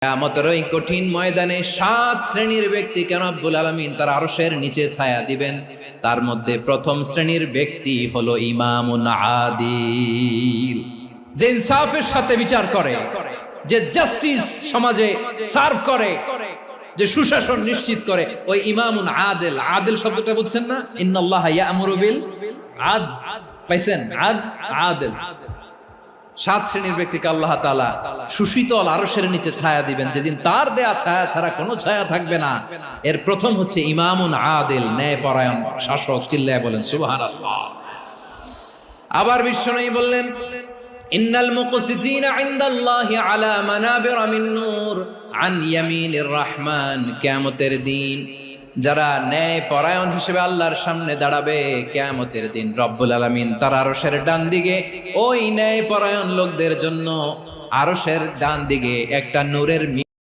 কিয়ামতের ওই কঠিন ময়দানে 7 শ্রেণীর ব্যক্তিকে রব্বুল আলামিন তার আরশের নিচে ছায়া দিবেন। তার মধ্যে প্রথম শ্রেণীর ব্যক্তি হলো ইমামুন আদিল, যে ইনসাফের সাথে বিচার করে, যে জাস্টিস সমাজে সার্ভ করে, যে সুশাসন নিশ্চিত করে, ওই ইমামুন আদিল। আদিল শব্দটা বুঝছেন না? ইন্নাল্লাহা ইয়া'মুরু বিল আদল, পাইছেন? আদিল। 7 শ্রেণীর ব্যক্তিকে আল্লাহ তাআলা সুশীতল আরশের নিচে ছায়া দিবেন, যেদিন তার দেয়া ছায়া ছাড়া কোনো ছায়া থাকবে না। এর প্রথম হচ্ছে ইমামুন আদিল, ন্যায়পরায়ণ শাসক। চিল্লায় বলেন সুবহানাল্লাহ। আবার বিশ্বনবী বললেন, ইন্নাল মুকসিতিনা ইনদাল্লাহি আলা মানাবিরা মিন নূর আন ইয়ামিনির রহমান। কিয়ামতের দিন যারা ন্যায় পরায়ণ হিসেবে আল্লাহর সামনে দাঁড়াবে, কিয়ামতের দিন রব্বুল আলামিন তার আরশের ডান দিকে ওই ন্যায় পরায়ণ লোকদের জন্য আরশের ডান দিকে একটা নূরের